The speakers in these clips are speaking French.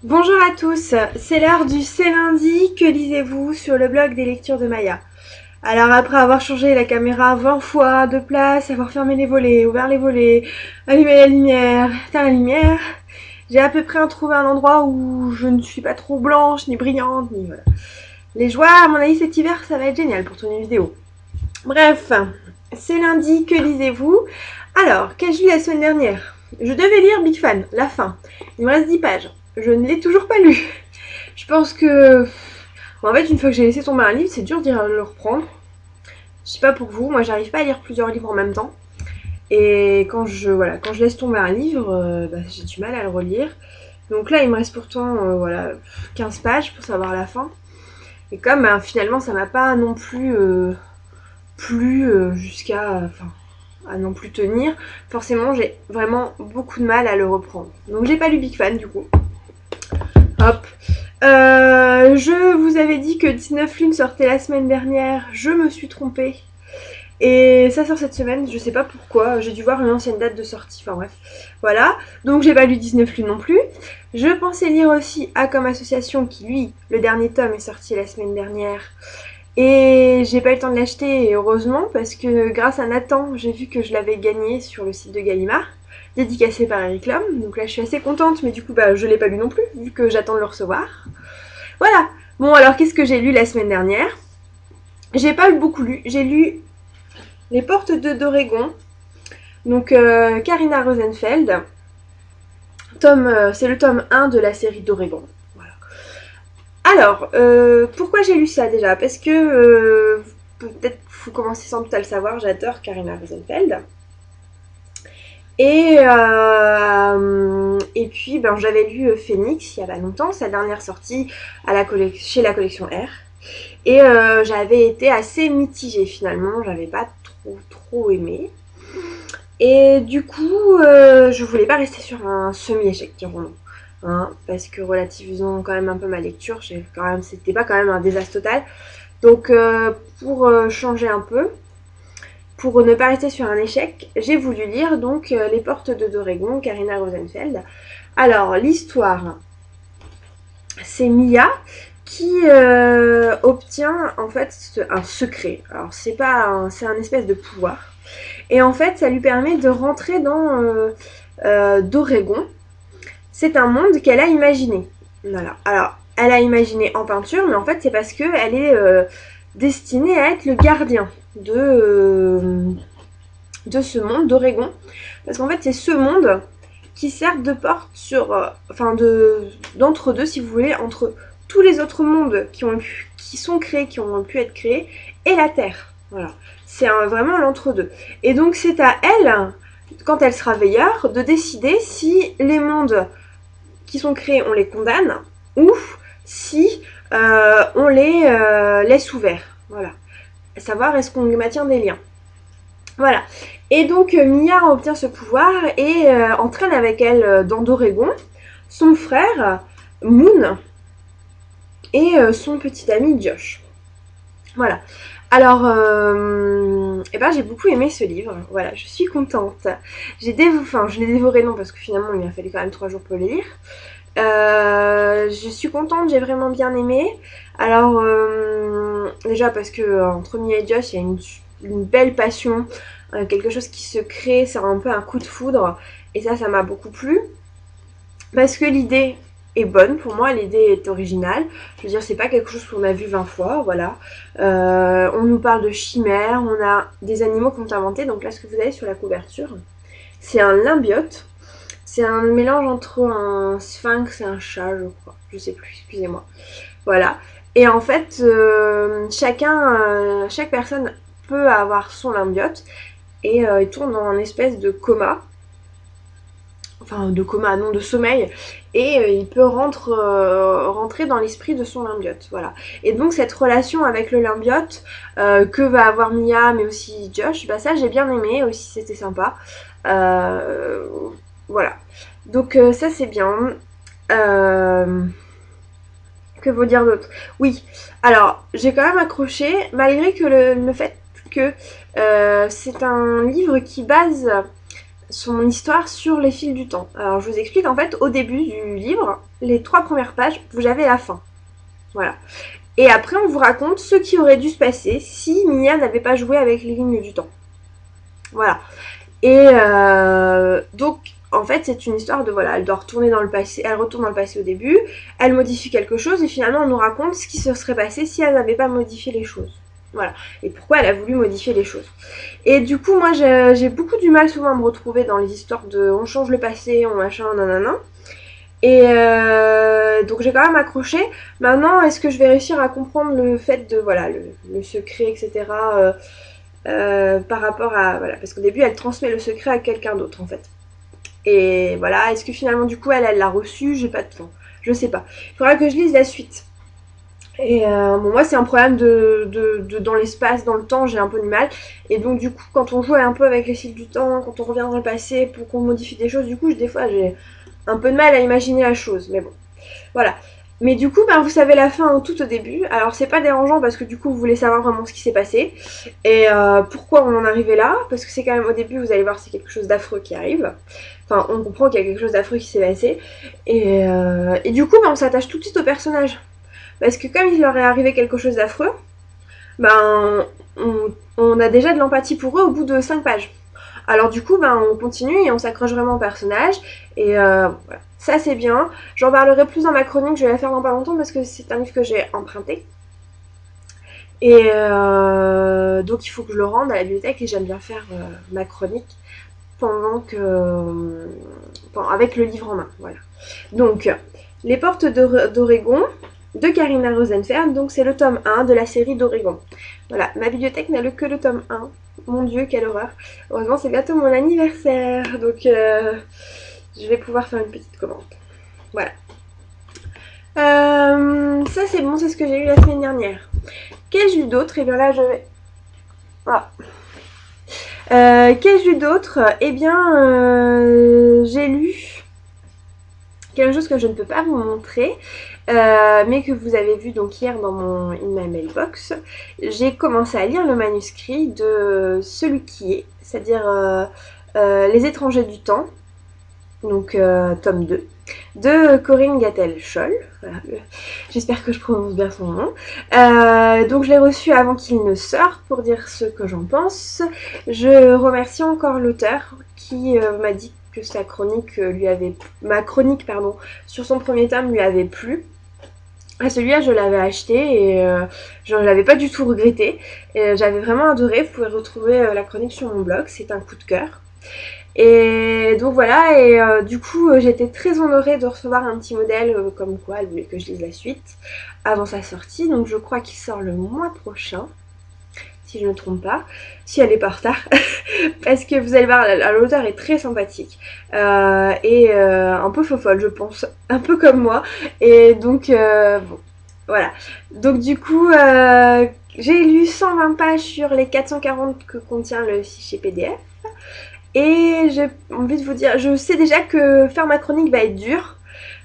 Bonjour à tous, c'est l'heure du C'est lundi, que lisez-vous sur le blog des lectures de Maya. Alors après avoir changé la caméra 20 fois de place, avoir fermé les volets, ouvert les volets, allumé la lumière, éteint la lumière, j'ai à peu près trouvé un endroit où je ne suis pas trop blanche, ni brillante, ni voilà. Les joies, à mon avis cet hiver ça va être génial pour tourner une vidéo. Bref, c'est lundi, que lisez-vous? Alors, qu'ai-je lu la semaine dernière? Je devais lire Big Fan, la fin. Il me reste 10 pages. Je ne l'ai toujours pas lu. Je pense que... En fait, une fois que j'ai laissé tomber un livre, c'est dur de le reprendre. Je sais pas pour vous, moi j'arrive pas à lire plusieurs livres en même temps. Et quand je laisse tomber un livre, j'ai du mal à le relire. Donc là, il me reste pourtant 15 pages pour savoir la fin. Et comme finalement ça m'a pas non plus jusqu'à... à non plus tenir, forcément j'ai vraiment beaucoup de mal à le reprendre. Donc j'ai pas lu Big Fan du coup. Hop. Je vous avais dit que 19 Lunes sortait la semaine dernière, je me suis trompée. Et ça sort cette semaine, je sais pas pourquoi, j'ai dû voir une ancienne date de sortie, enfin bref. Voilà, donc j'ai pas lu 19 Lunes non plus. Je pensais lire aussi A comme association qui lui, le dernier tome est sorti la semaine dernière. Et j'ai pas eu le temps de l'acheter, et heureusement, parce que grâce à Nathan, j'ai vu que je l'avais gagné sur le site de Gallimard, dédicacé par Eric Lhomme. Donc là, je suis assez contente, mais du coup, je l'ai pas lu non plus, vu que j'attends de le recevoir. Voilà. Bon, alors, qu'est-ce que j'ai lu la semaine dernière? J'ai pas beaucoup lu. J'ai lu Les Portes d'Oregon, donc Karina Rosenfeld. C'est le tome 1 de la série d'Oregon. Voilà. Alors, pourquoi j'ai lu ça déjà? Parce que peut-être vous commencez sans doute à le savoir, j'adore Karina Rosenfeld. Et puis, j'avais lu Phoenix il y a pas longtemps, sa dernière sortie chez la collection R. Et j'avais été assez mitigée finalement, j'avais pas trop aimé. Et du coup, je voulais pas rester sur un semi-échec, dirons-nous. Hein, parce que relativisons quand même un peu ma lecture, c'était pas quand même un désastre total. Donc pour changer un peu, pour ne pas rester sur un échec, j'ai voulu lire donc Les Portes d'Oregon, Karina Rosenfeld. Alors l'histoire, c'est Mia qui obtient en fait un secret. Alors c'est un espèce de pouvoir. Et en fait, ça lui permet de rentrer dans d'Oregon. C'est un monde qu'elle a imaginé. Voilà. Alors, elle a imaginé en peinture, mais en fait, c'est parce qu'elle est destinée à être le gardien de ce monde d'Oregon. Parce qu'en fait, c'est ce monde qui sert de porte d'entre-deux, si vous voulez, entre tous les autres mondes qui sont créés, qui ont pu être créés, et la Terre. Voilà. C'est vraiment l'entre-deux. Et donc, c'est à elle, quand elle sera veilleur, de décider si les mondes qui sont créés, on les condamne, ou si on les laisse ouverts. Voilà. À savoir, est-ce qu'on lui maintient des liens. Voilà. Et donc, Mia obtient ce pouvoir et entraîne avec elle dans d'Oregon son frère, Moon, et son petit ami, Josh. Voilà. Alors, j'ai beaucoup aimé ce livre. Voilà, je suis contente. Je l'ai dévoré, non, parce que finalement, il m'a fallu quand même 3 jours pour le lire. Je suis contente, j'ai vraiment bien aimé. Alors, déjà parce que entre Mia et Josh, il y a une belle passion, quelque chose qui se crée, c'est un peu un coup de foudre. Et ça m'a beaucoup plu. Parce que l'idée est bonne, pour moi, l'idée est originale. Je veux dire, c'est pas quelque chose qu'on a vu 20 fois, voilà. On nous parle de chimères, on a des animaux qu'on a inventés. Donc là, ce que vous avez sur la couverture, c'est un lymbiote. C'est un mélange entre un sphinx et un chat, je crois. Je sais plus, excusez-moi. Voilà. Et en fait, chaque personne peut avoir son lymbiote et il tourne dans un espèce de coma. Enfin, de coma, non, de sommeil. Et il peut rentrer dans l'esprit de son lymbiote. Voilà. Et donc, cette relation avec le lymbiote que va avoir Mia, mais aussi Josh, ça, j'ai bien aimé. Aussi, c'était sympa. Voilà. Donc ça c'est bien. Que vous dire d'autre? Oui. Alors j'ai quand même accroché malgré que le fait que c'est un livre qui base son histoire sur les fils du temps. Alors je vous explique, en fait, au début du livre, les 3 premières pages, vous avez la fin. Voilà. Et après, on vous raconte ce qui aurait dû se passer si Mia n'avait pas joué avec les lignes du temps. Voilà. Et donc, en fait, c'est une histoire de, voilà, elle doit retourner dans le passé, elle retourne dans le passé au début, elle modifie quelque chose, et finalement, on nous raconte ce qui se serait passé si elle n'avait pas modifié les choses. Voilà. Et pourquoi elle a voulu modifier les choses. Et du coup, moi, j'ai beaucoup du mal souvent à me retrouver dans les histoires de on change le passé, on machin, nanana. Et donc j'ai quand même accroché. Maintenant, est-ce que je vais réussir à comprendre le fait de, voilà, le secret, etc. Par rapport à, voilà, parce qu'au début, elle transmet le secret à quelqu'un d'autre, en fait. Et voilà, est-ce que finalement, du coup, elle l'a reçu? J'ai pas de temps. Je sais pas. Il faudra que je lise la suite. Et bon, moi, c'est un problème dans l'espace, dans le temps, j'ai un peu du mal. Et donc, du coup, quand on joue un peu avec les fils du temps, quand on revient dans le passé pour qu'on modifie des choses, du coup, des fois, j'ai un peu de mal à imaginer la chose. Mais bon, voilà. Mais du coup, ben, vous savez la fin tout au début. Alors, c'est pas dérangeant parce que du coup, vous voulez savoir vraiment ce qui s'est passé. Et pourquoi on en est arrivé là. Parce que c'est quand même au début, vous allez voir, c'est quelque chose d'affreux qui arrive. Enfin, on comprend qu'il y a quelque chose d'affreux qui s'est passé. Et du coup, ben, on s'attache tout de suite au personnage. Parce que comme il leur est arrivé quelque chose d'affreux, ben, on a déjà de l'empathie pour eux au bout de 5 pages. Alors du coup, ben, on continue et on s'accroche vraiment au personnage. Et voilà. Ça, c'est bien. J'en parlerai plus dans ma chronique, je vais la faire dans pas longtemps parce que c'est un livre que j'ai emprunté. Et donc, il faut que je le rende à la bibliothèque et j'aime bien faire ma chronique avec le livre en main. Voilà. Donc, Les Portes d'Oregon de Karina Rosenfeld, donc c'est le tome 1 de la série d'Oregon. Voilà, ma bibliothèque n'a que le tome 1. Mon Dieu, quelle horreur. Heureusement, c'est bientôt mon anniversaire, donc je vais pouvoir faire une petite commande. Voilà. Ça, c'est bon, c'est ce que j'ai lu la semaine dernière. Qu'ai-je lu d'autre? Et bien là, je vais... Ah. Qu'ai-je lu d'autre? Eh bien, j'ai lu quelque chose que je ne peux pas vous montrer, mais que vous avez vu donc hier dans In My Mailbox. J'ai commencé à lire le manuscrit de Celui qui est, c'est-à-dire Les étrangers du temps, donc tome 2, de Corinne Gattel-Scholl. Voilà, j'espère que je prononce bien son nom. Donc je l'ai reçu avant qu'il ne sorte pour dire ce que j'en pense. Je remercie encore l'auteur qui m'a dit que ma chronique sur son premier tome lui avait plu. À celui-là, je l'avais acheté et je ne l'avais pas du tout regretté. J'avais vraiment adoré. Vous pouvez retrouver la chronique sur mon blog, c'est un coup de cœur. Et donc voilà, et du coup j'étais très honorée de recevoir un petit modèle comme quoi elle voulait que je lise la suite avant sa sortie. Donc je crois qu'il sort le mois prochain, si je ne me trompe pas, si elle est pas en retard. Parce que vous allez voir, l'auteur est très sympathique et un peu fofolle, je pense, un peu comme moi. Et donc bon, voilà. Donc du coup j'ai lu 120 pages sur les 440 que contient le fichier PDF. Et j'ai envie de vous dire, je sais déjà que faire ma chronique va être dur,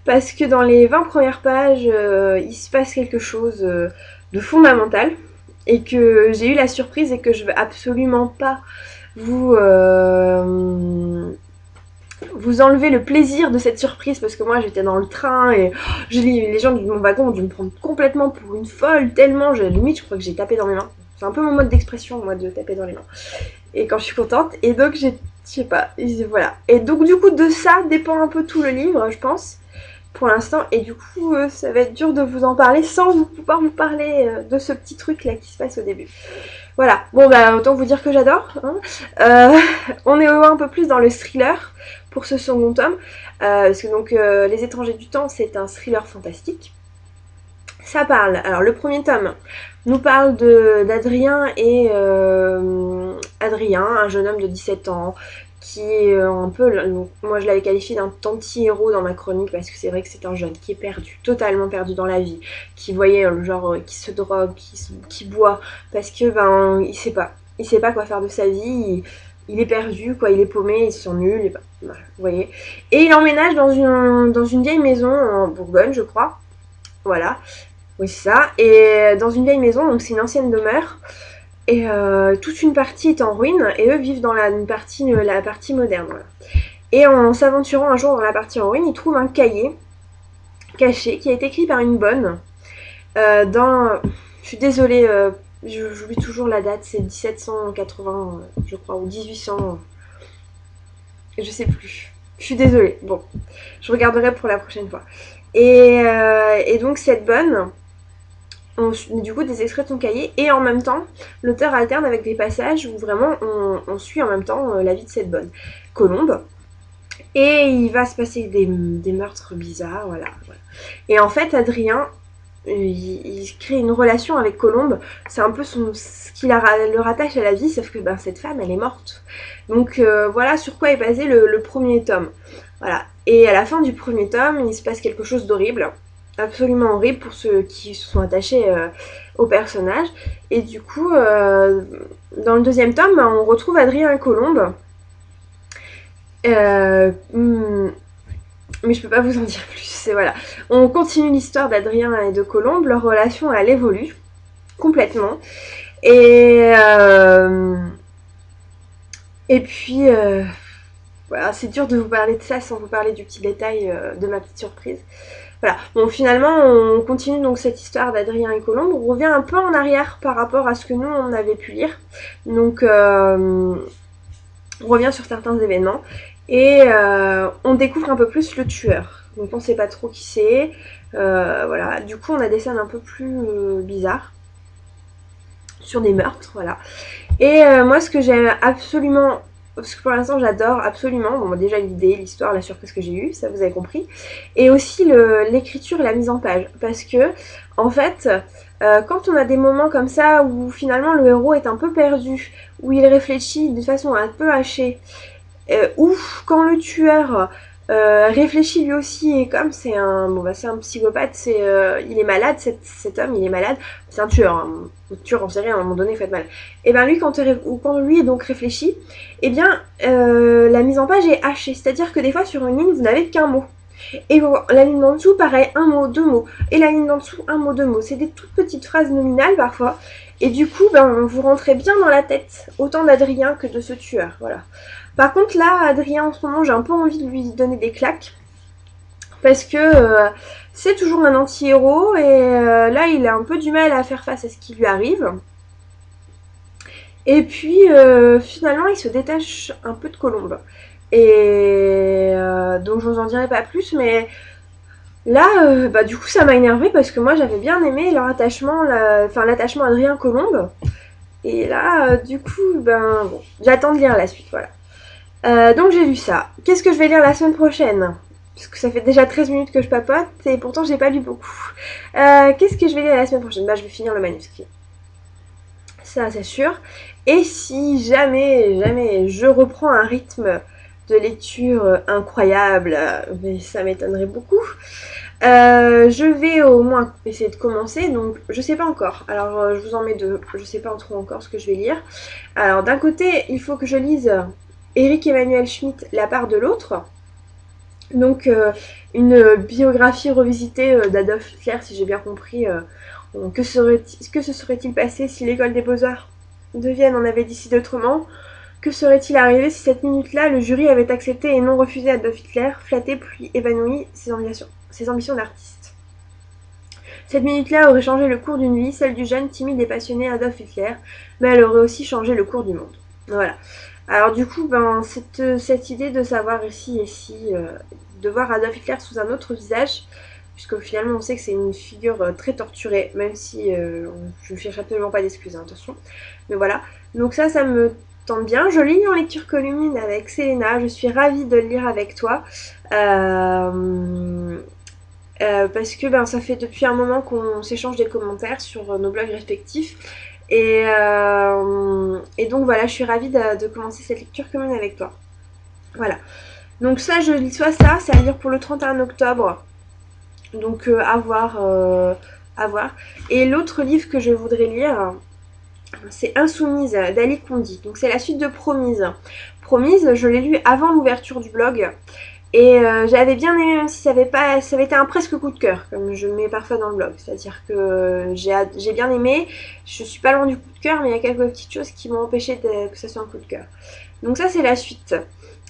parce que dans les 20 premières pages, il se passe quelque chose de fondamental, et que j'ai eu la surprise et que je veux absolument pas vous enlever le plaisir de cette surprise, parce que moi j'étais dans le train et les gens de mon wagon ont dû me prendre complètement pour une folle, tellement, limite je crois que j'ai tapé dans mes mains. C'est un peu mon mode d'expression, moi, de taper dans les mains. Et quand je suis contente, et donc je sais pas, voilà. Et donc du coup de ça dépend un peu tout le livre, je pense, pour l'instant. Et du coup ça va être dur de vous en parler sans pouvoir vous parler de ce petit truc là qui se passe au début. Voilà, bon bah autant vous dire que j'adore. Hein. On est un peu plus dans le thriller pour ce second tome, parce que donc Les étrangers du temps, c'est un thriller fantastique. Ça parle, alors le premier tome nous parle d'Adrien et Adrien, un jeune homme de 17 ans qui est un peu, moi je l'avais qualifié d'un anti-héros dans ma chronique parce que c'est vrai que c'est un jeune qui est perdu, totalement perdu dans la vie, qui voyait le genre qui se drogue, qui boit parce que ben il sait pas quoi faire de sa vie, il est perdu quoi, il est paumé, il se sent nul, et voilà, vous voyez. Et il emménage dans une vieille maison en Bourgogne je crois, voilà. Oui, c'est ça. Et dans une vieille maison, donc c'est une ancienne demeure. Et toute une partie est en ruine et eux vivent dans la partie moderne. Voilà. Et en s'aventurant un jour dans la partie en ruine, ils trouvent un cahier caché qui a été écrit par une bonne dans... Je suis désolée, j'oublie toujours la date, c'est 1780 je crois, ou 1800, je sais plus. Je suis désolée, bon, je regarderai pour la prochaine fois. Et donc cette bonne, du coup des extraits de son cahier, et en même temps l'auteur alterne avec des passages où vraiment on suit en même temps la vie de cette bonne Colombe, et il va se passer des meurtres bizarres, voilà. Et en fait Adrien il crée une relation avec Colombe, c'est un peu ce qui le rattache à la vie, sauf que cette femme elle est morte, donc voilà sur quoi est basé le premier tome, voilà. Et à la fin du premier tome il se passe quelque chose d'horrible, absolument horrible pour ceux qui se sont attachés au personnage. Et du coup, dans le deuxième tome, on retrouve Adrien et Colombe. Mais je peux pas vous en dire plus. Voilà. On continue l'histoire d'Adrien et de Colombe. Leur relation, elle évolue complètement. Et puis, voilà, c'est dur de vous parler de ça sans vous parler du petit détail de ma petite surprise. Voilà, bon finalement on continue donc cette histoire d'Adrien et Colombe, on revient un peu en arrière par rapport à ce que nous on avait pu lire, donc on revient sur certains événements, et on découvre un peu plus le tueur, donc on sait pas trop qui c'est, voilà, du coup on a des scènes un peu plus bizarres, sur des meurtres, voilà, et moi ce que j'aime absolument... Parce que pour l'instant j'adore absolument, bon déjà l'idée, l'histoire, la surprise que j'ai eue, ça vous avez compris, et aussi l'écriture et la mise en page, parce que en fait quand on a des moments comme ça où finalement le héros est un peu perdu, où il réfléchit de façon un peu hachée, ou quand le tueur réfléchit lui aussi, et comme c'est c'est un psychopathe, il est malade, cet homme il est malade, c'est un tueur, hein. Le tueur en série à un moment donné fait mal. Et bien lui quand lui est donc réfléchi, et bien la mise en page est hachée, c'est-à-dire que des fois sur une ligne vous n'avez qu'un mot. Et la ligne d'en dessous, pareil, un mot, deux mots. Et la ligne d'en dessous, un mot, deux mots. C'est des toutes petites phrases nominales parfois. Et du coup, vous rentrez bien dans la tête, autant d'Adrien que de ce tueur. Voilà. Par contre, là, Adrien, en ce moment, j'ai un peu envie de lui donner des claques. Parce que c'est toujours un anti-héros. Et là, il a un peu du mal à faire face à ce qui lui arrive. Et puis, finalement, il se détache un peu de Colombe. Et donc, je vous en dirai pas plus. Mais là, du coup, ça m'a énervée parce que moi, j'avais bien aimé leur attachement, l'attachement Adrien-Colombe. Et là, du coup, bon, j'attends de lire la suite, voilà. Donc j'ai lu ça. Qu'est-ce que je vais lire la semaine prochaine? Parce que ça fait déjà 13 minutes que je papote et pourtant j'ai pas lu beaucoup. Qu'est-ce que je vais lire la semaine prochaine? Je vais finir le manuscrit. Ça c'est sûr. Et si jamais je reprends un rythme de lecture incroyable, mais ça m'étonnerait beaucoup, je vais au moins essayer de commencer, donc je sais pas encore. Alors je vous en mets deux, je sais pas trop encore ce que je vais lire. Alors d'un côté, il faut que je lise Éric Emmanuel Schmitt, La part de l'autre. Donc une biographie revisitée d'Adolf Hitler, si j'ai bien compris. Que se serait-il passé si l'école des beaux-arts de Vienne en avait décidé autrement? Que serait-il arrivé si cette minute-là, le jury avait accepté et non refusé Adolf Hitler, flatté puis évanoui ses ambitions d'artiste? Cette minute-là aurait changé le cours d'une vie, celle du jeune, timide et passionné Adolf Hitler, mais elle aurait aussi changé le cours du monde. Voilà. Alors du coup, cette idée de savoir ici, de voir Adolf Hitler sous un autre visage, puisque finalement on sait que c'est une figure très torturée, même si je ne cherche absolument pas d'excuses, hein, attention. Mais voilà, donc ça me tente bien. Je lis en lecture commune avec Selena, je suis ravie de le lire avec toi. Parce que ça fait depuis un moment qu'on s'échange des commentaires sur nos blogs respectifs. Et donc voilà, je suis ravie de commencer cette lecture commune avec toi. Voilà. Donc ça, je lis soit ça, c'est à lire pour le 31 octobre. Donc à voir. Et l'autre livre que je voudrais lire, c'est Insoumise d'Ali Kondi. Donc c'est la suite de Promise. Promise, je l'ai lu avant l'ouverture du blog. Et j'avais bien aimé, même si ça avait été un presque coup de cœur, comme je mets parfois dans le blog. C'est-à-dire que j'ai bien aimé, je suis pas loin du coup de cœur, mais il y a quelques petites choses qui m'ont empêché que ça soit un coup de cœur. Donc ça c'est la suite.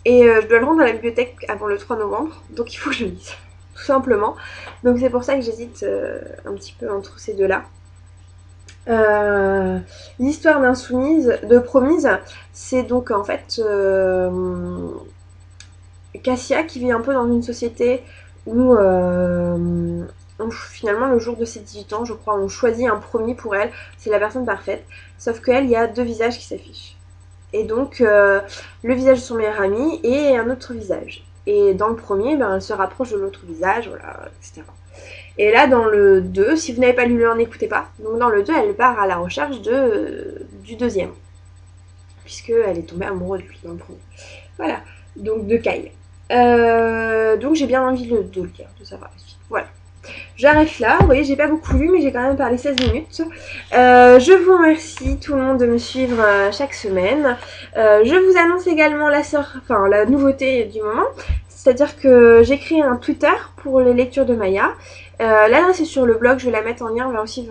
Et je dois le rendre à la bibliothèque avant le 3 novembre, donc il faut que je le lise, tout simplement. Donc c'est pour ça que j'hésite un petit peu entre ces deux-là. L'histoire d'insoumise, de Promise, c'est donc en fait Cassia qui vit un peu dans une société où finalement le jour de ses 18 ans, je crois, on choisit un promis pour elle, c'est la personne parfaite, sauf qu'elle, il y a deux visages qui s'affichent. Et donc le visage de son meilleur ami et un autre visage. Et dans le premier, ben, elle se rapproche de l'autre visage, voilà, etc. Et là, dans le 2, si vous n'avez pas lu le 1, n'écoutez pas. Donc dans le 2, elle part à la recherche du deuxième. Puisqu'elle est tombée amoureuse de lui dans le premier. Voilà, donc de Kyle. Donc j'ai bien envie de le lire, de savoir la suite. Voilà. J'arrête là, vous voyez, j'ai pas beaucoup lu, mais j'ai quand même parlé 16 minutes. Je vous remercie tout le monde de me suivre chaque semaine. Je vous annonce également la nouveauté du moment. C'est-à-dire que j'ai créé un Twitter pour les lectures de Maya. L'adresse est sur le blog, je vais la mettre en lien là aussi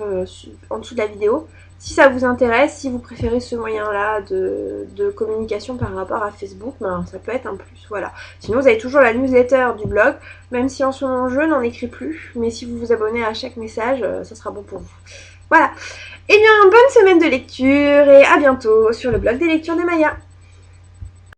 en dessous de la vidéo. Si ça vous intéresse, si vous préférez ce moyen-là de communication par rapport à Facebook, ben, ça peut être un plus, voilà. Sinon, vous avez toujours la newsletter du blog, même si en ce moment je n'en écris plus. Mais si vous vous abonnez à chaque message, ça sera bon pour vous. Voilà. Eh bien, bonne semaine de lecture et à bientôt sur le blog des lectures de Maya.